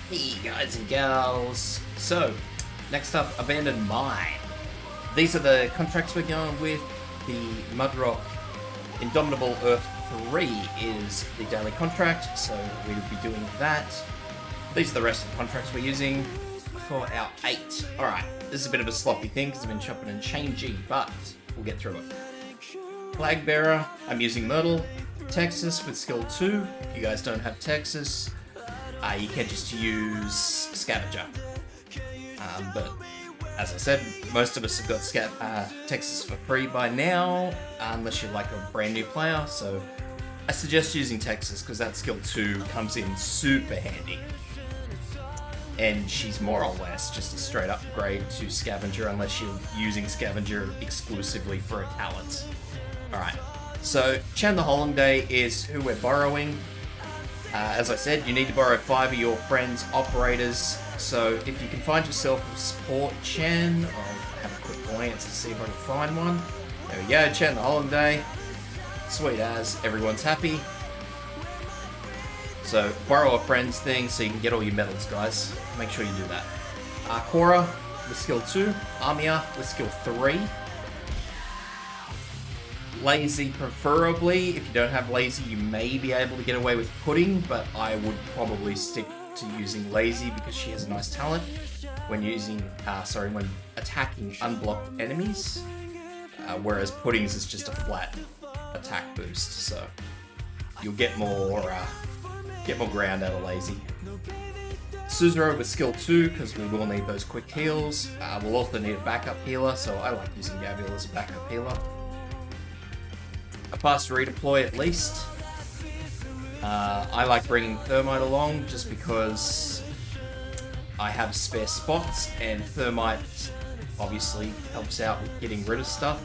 Hey guys and gals. So, next up, Abandoned Mine. These are the contracts we're going with. The Mudrock Indomitable Earth 3 is the daily contract, so we will be doing that. These are the rest of the contracts we're using for our 8. Alright, this is a bit of a sloppy thing because I've been chopping and changing, but we'll get through it. Flag Bearer, I'm using Myrtle. Texas with skill 2. If you guys don't have Texas, you can just use Scavenger. But as I said, most of us have got Texas for free by now, unless you're like a brand new player. So I suggest using Texas because that skill 2 comes in super handy. And she's more or less just a straight upgrade to Scavenger unless you're using Scavenger exclusively for a talent. Alright, so Chan the Hollanday is who we're borrowing. As I said, you need to borrow 5 of your friends' operators, so if you can find yourself a support Chan, I'll have a quick glance to see if I can find one. There we go, Chan the Hollanday. Sweet as, everyone's happy. So, borrow a friend's thing so you can get all your medals, guys. Make sure you do that. Cora with skill 2, Amia with skill 3. Lazy preferably. If you don't have Lazy, you may be able to get away with Pudding, but I would probably stick to using Lazy because she has a nice talent when when attacking unblocked enemies. Whereas Pudding's is just a flat attack boost, so you'll get more ground out of Lazy. Suzero with skill 2 because we will need those quick heals. We'll also need a backup healer, so I like using Gabriel as a backup healer. A fast redeploy at least. I like bringing Thermite along just because I have spare spots and Thermite obviously helps out with getting rid of stuff.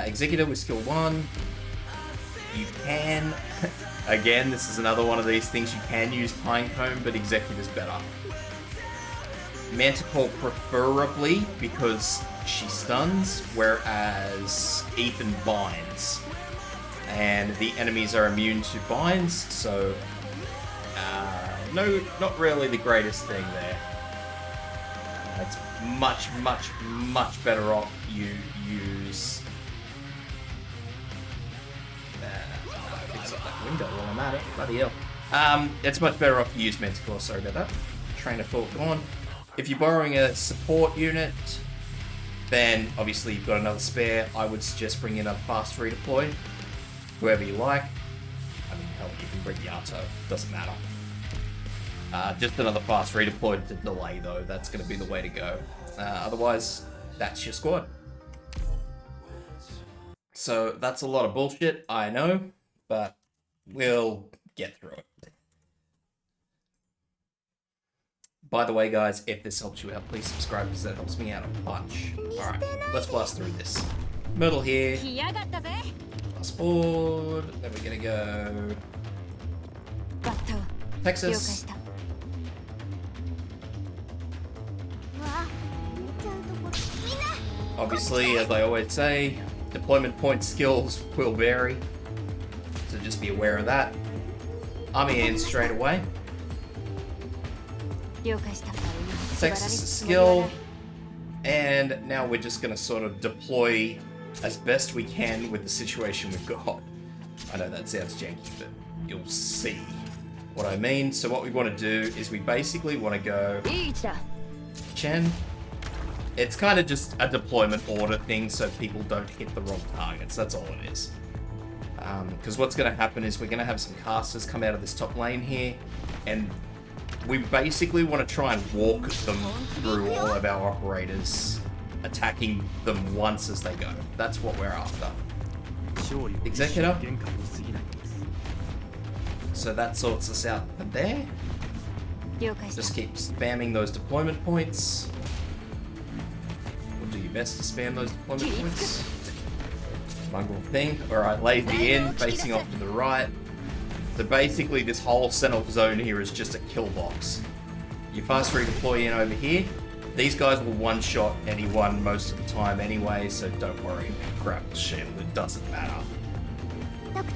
Executor with skill 1. You can, again, this is another one of these things, you can use Pinecone, but Executor's better. Manticore preferably because she stuns, whereas Ethan binds. And the enemies are immune to binds, so no, not really the greatest thing there. It's much better off you use... fix up that window while I'm at it, bloody hell. It's much better off you use Manticore, sorry about that. Train of thought gone. If you're borrowing a support unit, then obviously you've got another spare. I would suggest bringing in a fast redeploy. Whoever you like. I mean, hell, you can bring Yato. Doesn't matter. Just another fast redeploy to delay, though. That's going to be the way to go. Otherwise, that's your squad. So, that's a lot of bullshit, I know. But we'll get through it. By the way, guys, if this helps you out, please subscribe because that helps me out a bunch. Alright, let's blast through this. Myrtle here. Fast forward. Then we're gonna go... Texas. Obviously, as I always say, deployment point skills will vary. So just be aware of that. Army in straight away. Texas' skill, and now we're just going to sort of deploy as best we can with the situation we've got. I know that sounds janky, but you'll see what I mean. So what we want to do is we basically want to go Chen. It's kind of just a deployment order thing so people don't hit the wrong targets. That's all it is. Because what's going to happen is we're going to have some casters come out of this top lane here, and we basically want to try and walk them through all of our operators, attacking them once as they go. That's what we're after. Executor. So that sorts us out from there. Just keep spamming those deployment points. We'll do your best to spam those deployment points. Mongrel thing. Alright, Lazy in, facing off to the right. So basically this whole central zone here is just a kill box. You fast redeploy in over here. These guys will one-shot anyone most of the time anyway, so don't worry about grapple shield, it doesn't matter.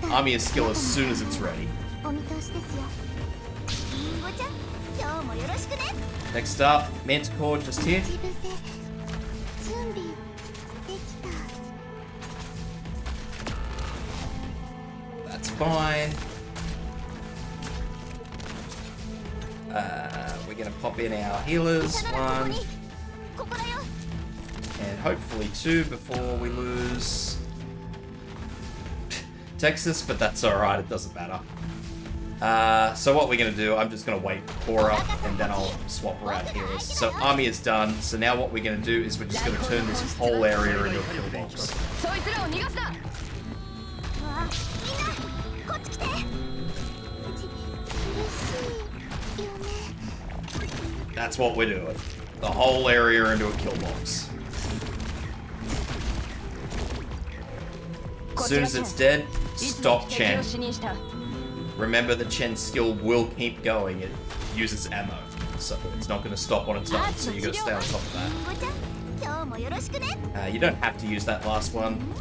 Army is skill as soon as it's ready. Next up, Manticore just here. That's fine. We're gonna pop in our healers, 1. And hopefully 2 before we lose Texas, but that's alright, it doesn't matter. So what we're going to do, I'm just going to wait for Cora, and then I'll swap around healers. So army is done, so now what we're going to do is we're just going to turn this whole area into a kill box. That's what we're doing. The whole area into a kill box. As soon as it's dead, stop Chen. Remember that Chen's skill will keep going. It uses ammo, so it's not going to stop on its own, so you got to stay on top of that. You don't have to use that last one.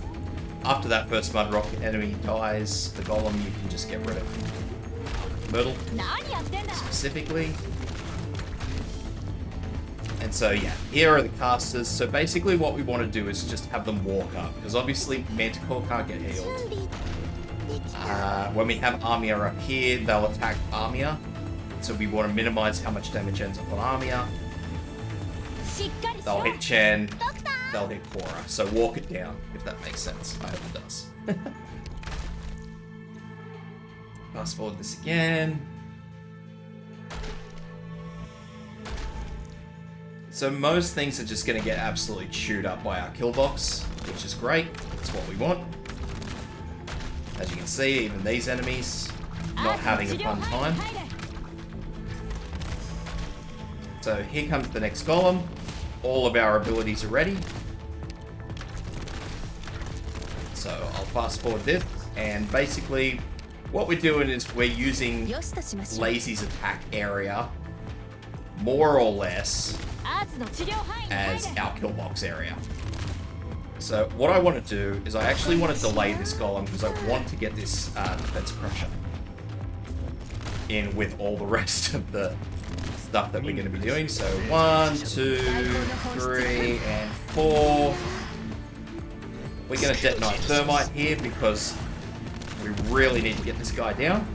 After that first Mudrock enemy dies, the Golem you can just get rid of. Myrtle, specifically. And so yeah, here are the casters. So basically what we want to do is just have them walk up, because obviously Manticore can't get healed. When we have Armia up here, they'll attack Armia. So we want to minimize how much damage ends up on Armia. They'll hit Chen, they'll hit Cora. So walk it down, if that makes sense. I hope it does. Fast forward this again. So most things are just going to get absolutely chewed up by our kill box, which is great. That's what we want. As you can see, even these enemies not having a fun time. So here comes the next golem. All of our abilities are ready. So I'll fast forward this, and basically what we're doing is we're using Lazy's attack area more or less as our kill box area. So what I want to do is I actually want to delay this golem because I want to get this defense crusher in with all the rest of the stuff that we're going to be doing. So 1, 2, 3, and 4. We're going to detonate thermite here because we really need to get this guy down.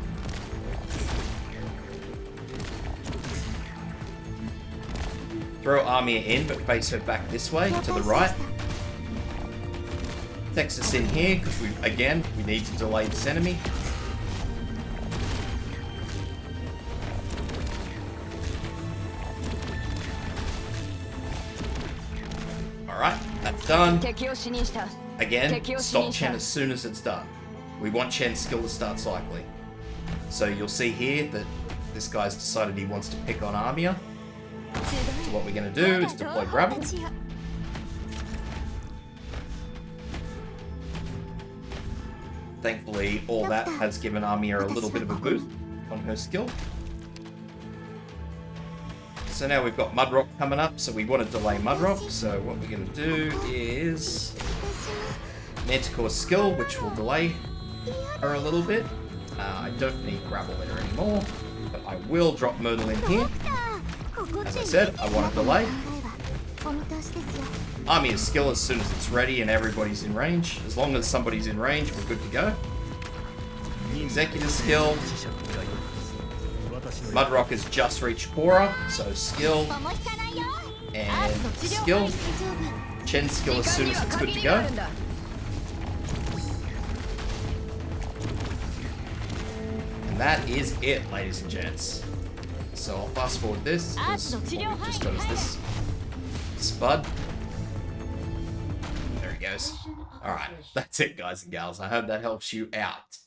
Throw Armia in, but face her back this way, to the right. Texas in here, because we need to delay this enemy. Alright, that's done. Again, stop Chen as soon as it's done. We want Chen's skill to start cycling. So you'll see here that this guy's decided he wants to pick on Armia. So what we're going to do is deploy gravel. Thankfully, all that has given Armia a little bit of a boost on her skill. So now we've got Mudrock coming up, so we want to delay Mudrock. So what we're going to do is Manticore's skill, which will delay her a little bit. I don't need gravel in her anymore, but I will drop Myrtle in here. As I said, I want to delay. Army's skill as soon as it's ready and everybody's in range. As long as somebody's in range, we're good to go. Executive skill. Mudrock has just reached Cora, so skill. And skill. Chen's skill as soon as it's good to go. And that is it, ladies and gents. So I'll fast forward this, because what we've just got is this spud. There he goes. Alright, that's it, guys and gals. I hope that helps you out.